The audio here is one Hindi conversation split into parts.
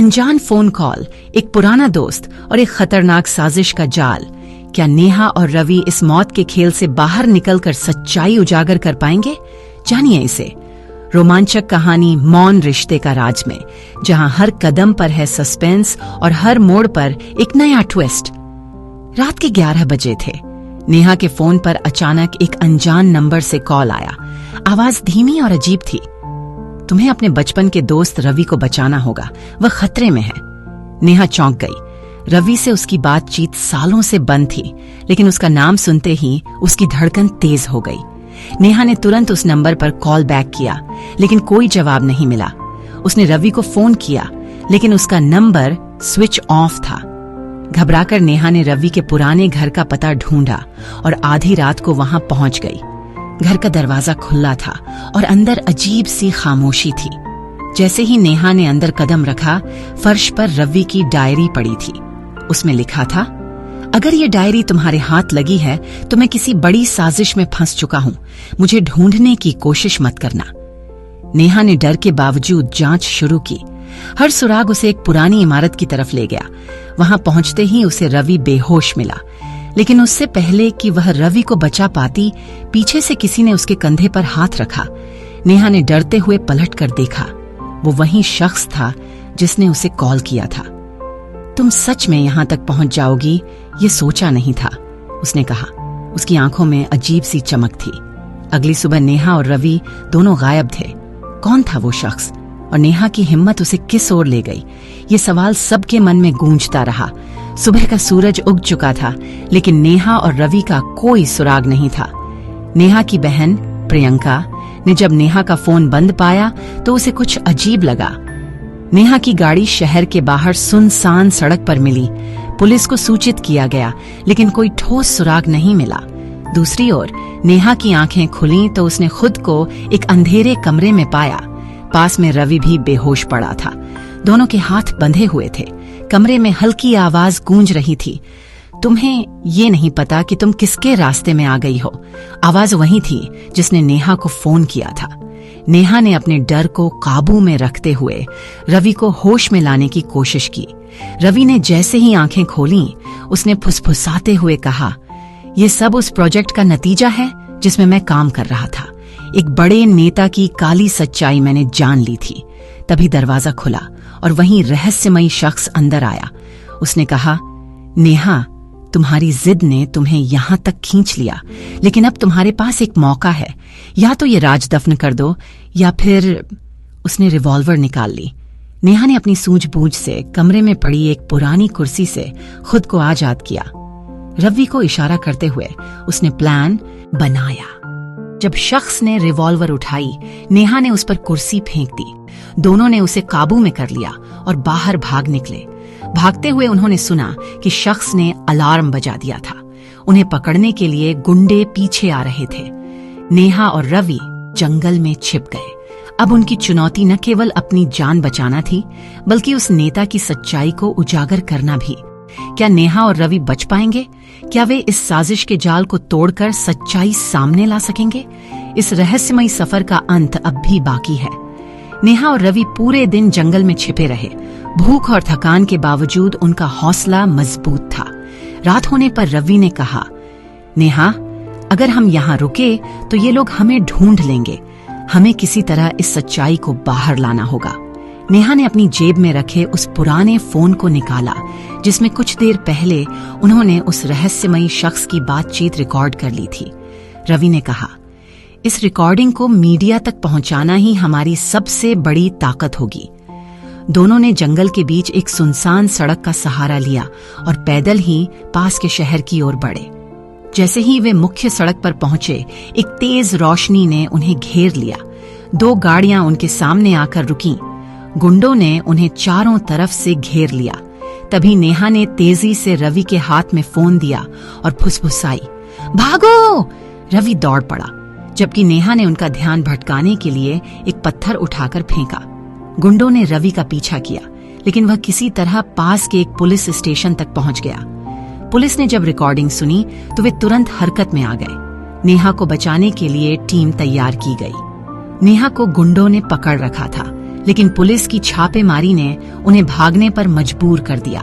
अनजान फोन कॉल, एक पुराना दोस्त और एक खतरनाक साजिश का जाल। क्या नेहा और रवि इस मौत के खेल से बाहर निकलकर सच्चाई उजागर कर पाएंगे? जानिए इसे। रोमांचक कहानी मौन रिश्ते का राज में, जहां हर कदम पर है सस्पेंस और हर मोड़ पर एक नया ट्विस्ट। रात के 11 बजे थे। नेहा के फोन पर अचानक एक अनजान नंबर से कॉल आया। आवाज धीमी और अजीब थी। तुम्हें अपने बचपन के दोस्त रवि को बचाना होगा, वह खतरे में है। नेहा चौंक गई। रवि से उसकी बातचीत सालों से बंद थी, लेकिन उसका नाम सुनते ही उसकी धड़कन तेज हो गई। नेहा ने तुरंत उस नंबर पर कॉल बैक किया, लेकिन कोई जवाब नहीं मिला। उसने रवि को फोन किया, लेकिन उसका नंबर स्विच ऑफ था। घबराकर नेहा ने रवि के पुराने घर का पता ढूंढा और आधी रात को वहां पहुंच गई। घर का दरवाजा खुला था और अंदर अजीब सी खामोशी थी। जैसे ही नेहा ने अंदर कदम रखा, फर्श पर रवि की डायरी पड़ी थी। उसमें लिखा था, अगर ये डायरी तुम्हारे हाथ लगी है तो मैं किसी बड़ी साजिश में फंस चुका हूं। मुझे ढूंढने की कोशिश मत करना। नेहा ने डर के बावजूद जांच शुरू की। हर सुराग उसे एक पुरानी इमारत की तरफ ले गया। वहां पहुंचते ही उसे रवि बेहोश मिला, लेकिन उससे पहले कि वह रवि को बचा पाती, पीछे से किसी ने उसके कंधे पर हाथ रखा। नेहा ने डरते हुए पलट कर देखा। वो वही शख्स था जिसने उसे कॉल किया था। तुम सच में यहां तक पहुंच जाओगी, ये सोचा नहीं था, उसने कहा। उसकी आंखों में अजीब सी चमक थी। अगली सुबह नेहा और रवि दोनों गायब थे। कौन था वो शख्स और नेहा की हिम्मत उसे किस ओर ले गई? ये सवाल सबके मन में गूंजता रहा। सुबह का सूरज उग चुका था, लेकिन नेहा और रवि का कोई सुराग नहीं था। नेहा की बहन प्रियंका ने जब नेहा का फोन बंद पाया तो उसे कुछ अजीब लगा। नेहा की गाड़ी शहर के बाहर सुनसान सड़क पर मिली। पुलिस को सूचित किया गया, लेकिन कोई ठोस सुराग नहीं मिला। दूसरी ओर नेहा की आंखें खुलीं तो उसने खुद को एक अंधेरे कमरे में पाया। पास में रवि भी बेहोश पड़ा था। दोनों के हाथ बंधे हुए थे। कमरे में हल्की आवाज गूंज रही थी, तुम्हें ये नहीं पता कि तुम किसके रास्ते में आ गई हो। आवाज वही थी जिसने नेहा को फोन किया था। नेहा ने अपने डर को काबू में रखते हुए रवि को होश में लाने की कोशिश की। रवि ने जैसे ही आंखें खोलीं, उसने फुसफुसाते हुए कहा, यह सब उस प्रोजेक्ट का नतीजा है जिसमें मैं काम कर रहा था। एक बड़े नेता की काली सच्चाई मैंने जान ली थी। तभी दरवाजा खुला और वहीं रहस्यमयी शख्स अंदर आया। उसने कहा, नेहा, तुम्हारी जिद ने तुम्हें यहां तक खींच लिया, लेकिन अब तुम्हारे पास एक मौका है। या तो ये राज दफन कर दो, या फिर। उसने रिवॉल्वर निकाल ली। नेहा ने अपनी सूझबूझ से कमरे में पड़ी एक पुरानी कुर्सी से खुद को आजाद किया। रवि को इशारा करते हुए उसने प्लान बनाया। जब शख्स ने रिवॉल्वर उठाई, नेहा ने उस पर कुर्सी फेंक दी। दोनों ने उसे काबू में कर लिया और बाहर भाग निकले। भागते हुए उन्होंने सुना कि शख्स ने अलार्म बजा दिया था। उन्हें पकड़ने के लिए गुंडे पीछे आ रहे थे। नेहा और रवि जंगल में छिप गए। अब उनकी चुनौती न केवल अपनी जान बचाना थी, बल्कि उस नेता की सच्चाई को उजागर करना भी। क्या नेहा और रवि बच पाएंगे? क्या वे इस साजिश के जाल को तोड़कर सच्चाई सामने ला सकेंगे? इस रहस्यमयी सफर का अंत अब भी बाकी है। नेहा और रवि पूरे दिन जंगल में छिपे रहे। भूख और थकान के बावजूद उनका हौसला मजबूत था। रात होने पर रवि ने कहा, नेहा, अगर हम यहाँ रुके तो ये लोग हमें ढूंढ लेंगे। हमें किसी तरह इस सच्चाई को बाहर लाना होगा। नेहा ने अपनी जेब में रखे उस पुराने फोन को निकाला, जिसमें कुछ देर पहले उन्होंने उस रहस्यमयी शख्स की बातचीत रिकॉर्ड कर ली थी। रवि ने कहा, इस रिकॉर्डिंग को मीडिया तक पहुंचाना ही हमारी सबसे बड़ी ताकत होगी। दोनों ने जंगल के बीच एक सुनसान सड़क का सहारा लिया और पैदल ही पास के शहर की ओर बढ़े। जैसे ही वे मुख्य सड़क पर पहुंचे, एक तेज रोशनी ने उन्हें घेर लिया। 2 गाड़ियां उनके सामने आकर रुकीं। गुंडों ने उन्हें चारों तरफ से घेर लिया। तभी नेहा ने तेजी से रवि के हाथ में फोन दिया और फुसफुसाई, भागो! रवि दौड़ पड़ा, जबकि नेहा ने उनका ध्यान भटकाने के लिए एक पत्थर उठाकर फेंका। गुंडों ने रवि का पीछा किया, लेकिन वह किसी तरह पास के एक पुलिस स्टेशन तक पहुंच गया। पुलिस ने जब रिकॉर्डिंग सुनी तो वे तुरंत हरकत में आ गए। नेहा को बचाने के लिए टीम तैयार की गई। नेहा को गुंडों ने पकड़ रखा था, लेकिन पुलिस की छापेमारी ने उन्हें भागने पर मजबूर कर दिया।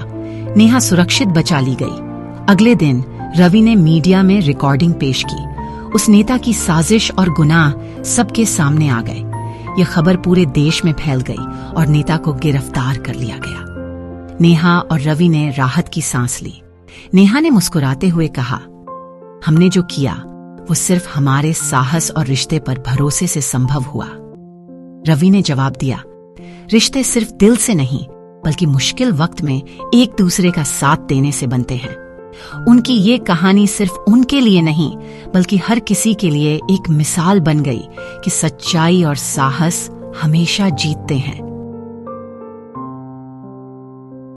नेहा सुरक्षित बचा ली गई। अगले दिन रवि ने मीडिया में रिकॉर्डिंग पेश की। उस नेता की साजिश और गुनाह सबके सामने आ गए। यह खबर पूरे देश में फैल गई और नेता को गिरफ्तार कर लिया गया। नेहा और रवि ने राहत की सांस ली। नेहा ने मुस्कुराते हुए कहा, हमने जो किया वो सिर्फ हमारे साहस और रिश्ते पर भरोसे से संभव हुआ। रवि ने जवाब दिया, रिश्ते सिर्फ दिल से नहीं बल्कि मुश्किल वक्त में एक दूसरे का साथ देने से बनते हैं। उनकी ये कहानी सिर्फ उनके लिए नहीं बल्कि हर किसी के लिए एक मिसाल बन गई कि सच्चाई और साहस हमेशा जीतते हैं।